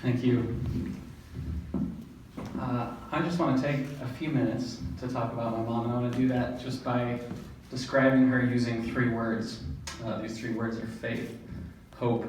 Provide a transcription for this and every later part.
Thank you. I just want to take a few minutes to talk about my mom, and I want to do that just by describing her using three words. These three words are faith, hope,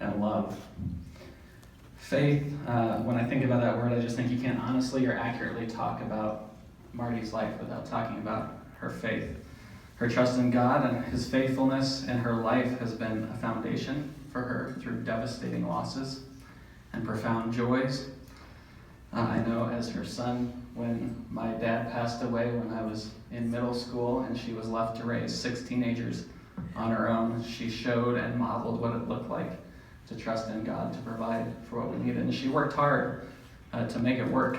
and love. Faith, when I think about that word, I just think you can't honestly or accurately talk about Marti's life without talking about her faith. Her trust in God and His faithfulness in her life has been a foundation for her through devastating losses and profound joys. I know as her son, when my dad passed away when I was in middle school and she was left to raise 6 teenagers on her own, she showed and modeled what it looked like to trust in God to provide for what we needed. And she worked hard to make it work,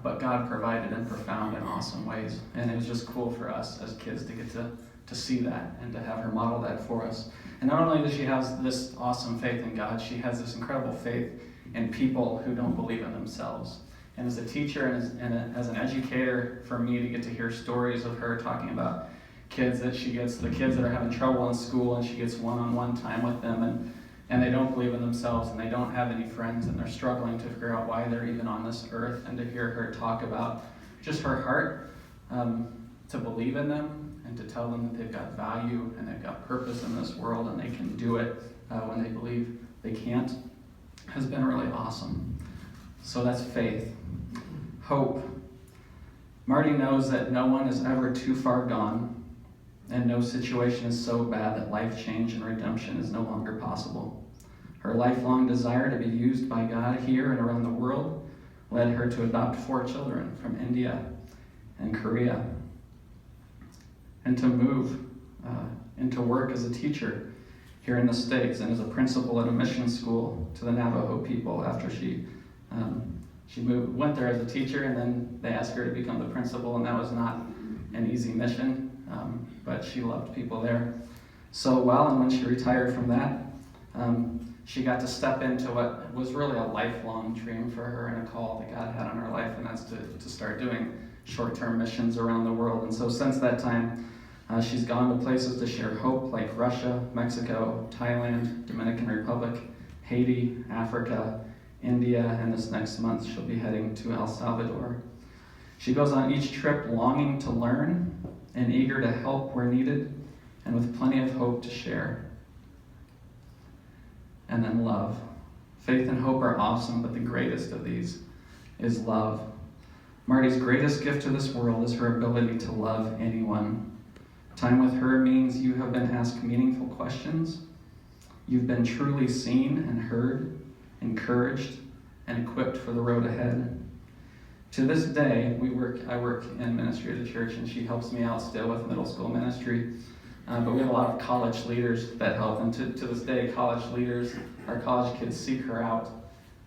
but God provided in profound and awesome ways. And it was just cool for us as kids to get to see that and to have her model that for us. And not only does she have this awesome faith in God, she has this incredible faith in people who don't believe in themselves. And as a teacher and as an educator, for me to get to hear stories of her talking about kids that she gets, the kids that are having trouble in school, and she gets one-on-one time with them, and they don't believe in themselves, and they don't have any friends, and they're struggling to figure out why they're even on this earth, and to hear her talk about just her heart to believe in them, and to tell them that they've got value, and they've got purpose in this world, and they can do it when they believe they can't, has been really awesome. So that's faith. Hope. Marti knows that no one is ever too far gone, and no situation is so bad that life change and redemption is no longer possible. Her lifelong desire to be used by God here and around the world led her to adopt 4 children from India and Korea, and to move into work as a teacher here in the States and as a principal at a mission school to the Navajo people after she went there as a teacher, and then they asked her to become the principal, and that was not an easy mission, but she loved people there so well. And when she retired from that, she got to step into what was really a lifelong dream for her and a call that God had on her life, and that's to start doing short-term missions around the world. And so since that time, she's gone to places to share hope like Russia, Mexico, Thailand, Dominican Republic, Haiti, Africa, India, and this next month she'll be heading to El Salvador. She goes on each trip longing to learn and eager to help where needed, and with plenty of hope to share. And then love. Faith and hope are awesome, but the greatest of these is love. Marti's greatest gift to this world is her ability to love anyone. Time with her means you have been asked meaningful questions. You've been truly seen and heard, encouraged, and equipped for the road ahead. To this day, I work in ministry at a church, and she helps me out still with middle school ministry. But we have a lot of college leaders that help, and to this day, our college kids seek her out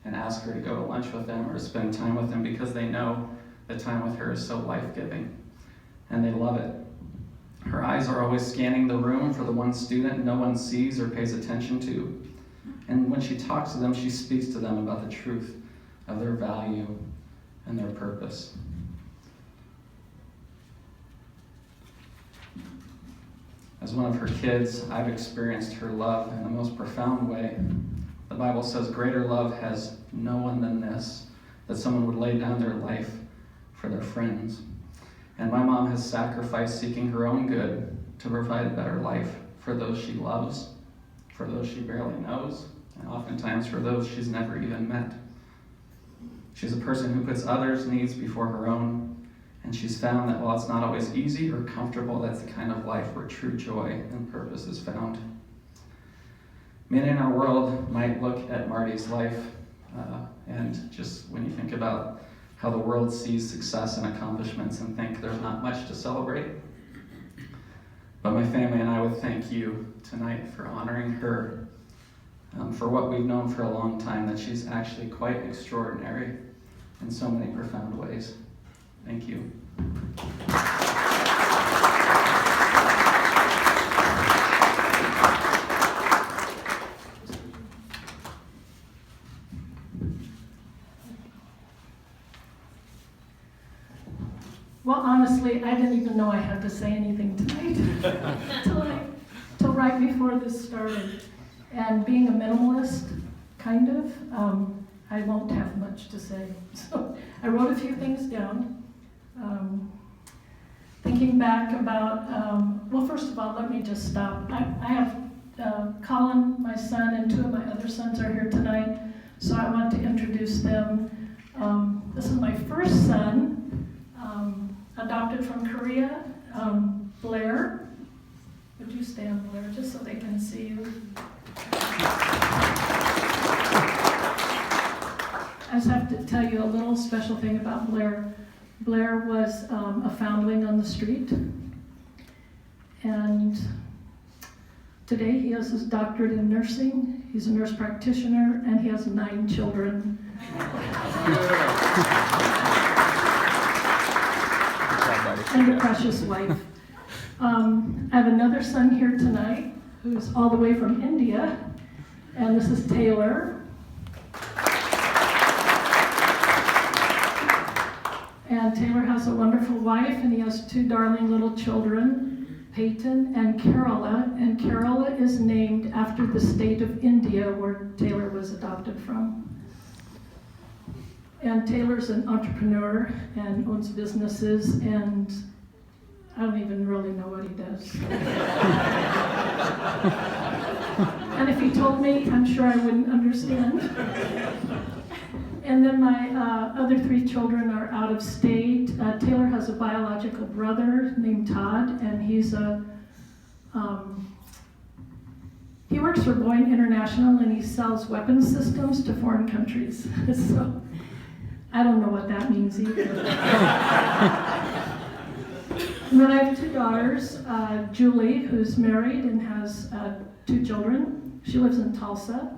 and ask her to go to lunch with them or to spend time with them because they know the time with her is so life-giving, and they love it. Her eyes are always scanning the room for the one student no one sees or pays attention to. And when she talks to them, she speaks to them about the truth of their value and their purpose. As one of her kids, I've experienced her love in the most profound way. The Bible says, "Greater love has no one than this, that someone would lay down their life for their friends." And my mom has sacrificed seeking her own good to provide a better life for those she loves, for those she barely knows, and oftentimes for those she's never even met. She's a person who puts others' needs before her own, and she's found that while it's not always easy or comfortable, that's the kind of life where true joy and purpose is found. Men in our world might look at Marti's life, and just when you think about how the world sees success and accomplishments and think there's not much to celebrate. But my family and I would thank you tonight for honoring her, for what we've known for a long time, that she's actually quite extraordinary in so many profound ways. Thank you. Well, honestly, I didn't even know I had to say anything tonight till right before this started. And being a minimalist kind of. I won't have much to say. So I wrote a few things down. Thinking back about, well, first of all, let me just stop. I have Colin, my son, and two of my other sons are here tonight, so I want to introduce them. This is my first son, adopted from Korea, Blair. Would you stand, Blair, just so they can see you? I just have to tell you a little special thing about Blair. Blair was a foundling on the street, and today he has his doctorate in nursing. He's a nurse practitioner, and he has 9 children. And a precious wife. I have another son here tonight who's all the way from India, and this is Taylor. And Taylor has a wonderful wife, and he has 2 darling little children, Peyton and Carola. And Carola is named after the state of India where Taylor was adopted from. And Taylor's an entrepreneur and owns businesses, and I don't even really know what he does. And if he told me, I'm sure I wouldn't understand. And then my other 3 children are out of state. Taylor has a biological brother named Todd, and he's he works for Boeing International, and he sells weapons systems to foreign countries. So I don't know what that means either. And then I have 2 daughters, Julie, who's married and has 2 children. She lives in Tulsa.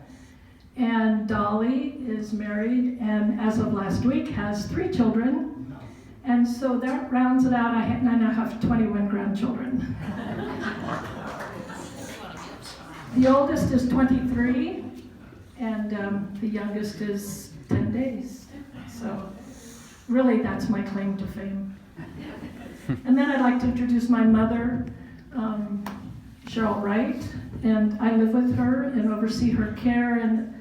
And Dolly is married, and as of last week has 3 children. And so that rounds it out. I now have 21 grandchildren. The oldest is 23, and the youngest is 10 days. So really, that's my claim to fame. And then I'd like to introduce my mother, Cheryl Wright, and I live with her and oversee her care, and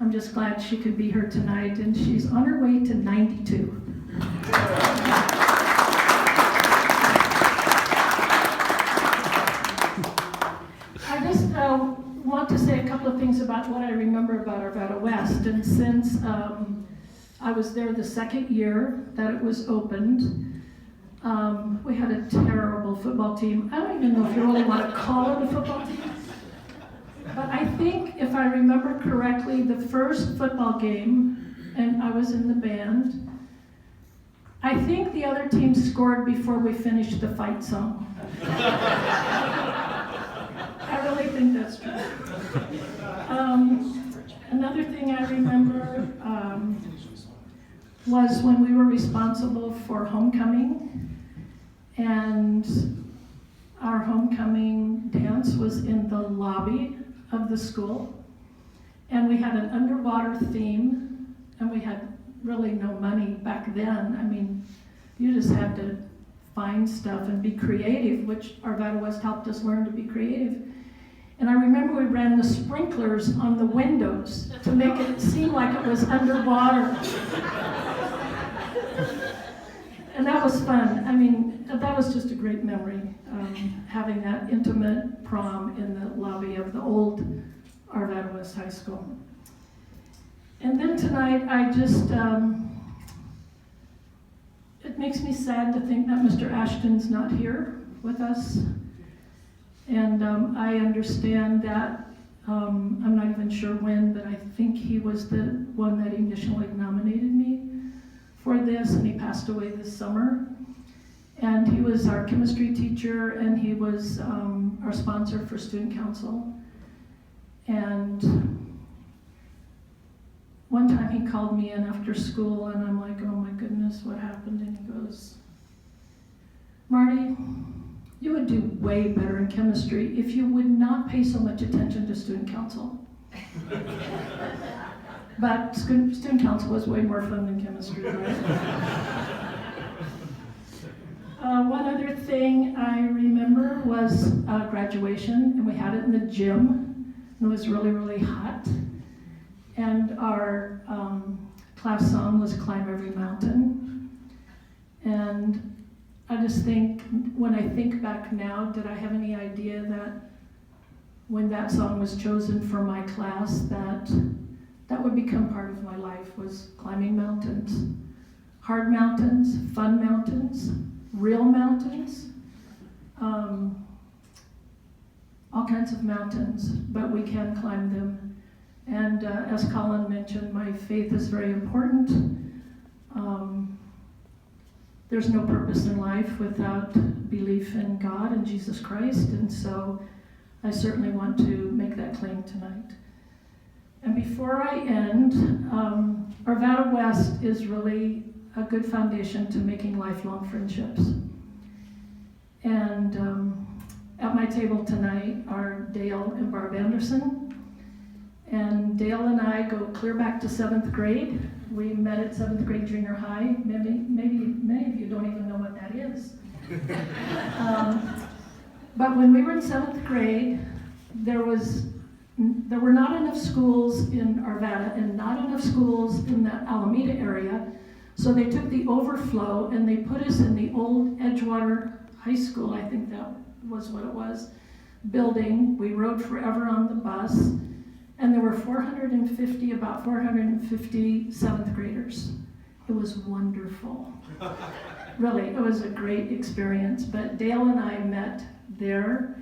I'm just glad she could be here tonight, and she's on her way to 92. I just want to say a couple of things about what I remember about Arvada West, and since I was there the 2nd year that it was opened, we had a terrible football team. I don't even know if you really want to call it a football team. But I think, if I remember correctly, the first football game, and I was in the band, I think the other team scored before we finished the fight song. I really think that's true. Another thing I remember was when we were responsible for homecoming, and our homecoming dance was in the lobby of the school, and we had an underwater theme, and we had really no money back then. I mean, you just had to find stuff and be creative, which Arvada West helped us learn to be creative. And I remember we ran the sprinklers on the windows to make it seem like it was underwater. And that was fun. I mean, that was just a great memory, having that intimate prom in the lobby of the old Arvada West High School. And then tonight, I just, it makes me sad to think that Mr. Ashton's not here with us. And I understand that, I'm not even sure when, but I think he was the one that initially nominated me for this, and he passed away this summer. And he was our chemistry teacher, and he was our sponsor for student council. And one time he called me in after school, and I'm like, oh my goodness, what happened? And he goes, Marty, you would do way better in chemistry if you would not pay so much attention to student council. But student council was way more fun than chemistry, right? One other thing I remember was graduation, and we had it in the gym, and it was really, really hot. And our class song was Climb Every Mountain. And I just think, when I think back now, did I have any idea that when that song was chosen for my class, that would become part of my life, was climbing mountains. Hard mountains, fun mountains, real mountains, all kinds of mountains, but we can climb them. And as Colin mentioned, my faith is very important. There's no purpose in life without belief in God and Jesus Christ, and so I certainly want to make that claim tonight. And before I end, Arvada West is really a good foundation to making lifelong friendships. And at my table tonight are Dale and Barb Anderson. And Dale and I go clear back to 7th grade. We met at 7th grade junior high. Maybe many of you don't even know what that is. But when we were in 7th grade, there were not enough schools in Arvada and not enough schools in the Alameda area. So they took the overflow and they put us in the old Edgewater High School, I think that was what it was, building. We rode forever on the bus, and there were about 450 7th graders. It was wonderful. Really, it was a great experience. But Dale and I met there,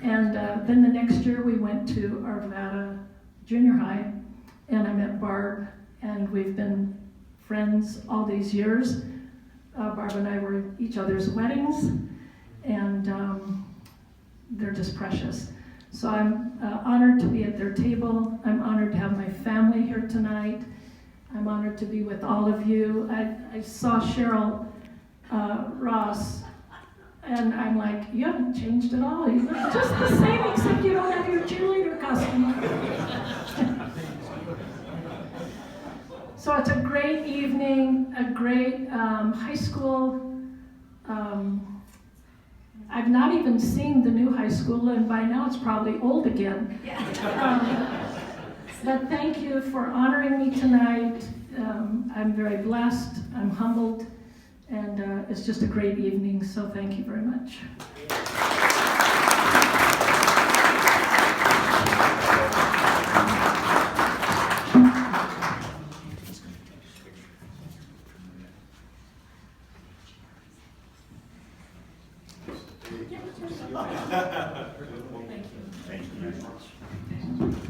and then the next year we went to Arvada Junior High, and I met Barb, and we've been friends all these years. Barb and I were at each other's weddings, and they're just precious. So I'm honored to be at their table. I'm honored to have my family here tonight. I'm honored to be with all of you. I saw Cheryl Ross, and I'm like, you haven't changed at all. You look just the same, except you don't have your cheerleader costume. So it's a great evening, a great high school. I've not even seen the new high school, and by now it's probably old again. But thank you for honoring me tonight. I'm very blessed, I'm humbled, and it's just a great evening, so thank you very much. Thank you. Thank you very much.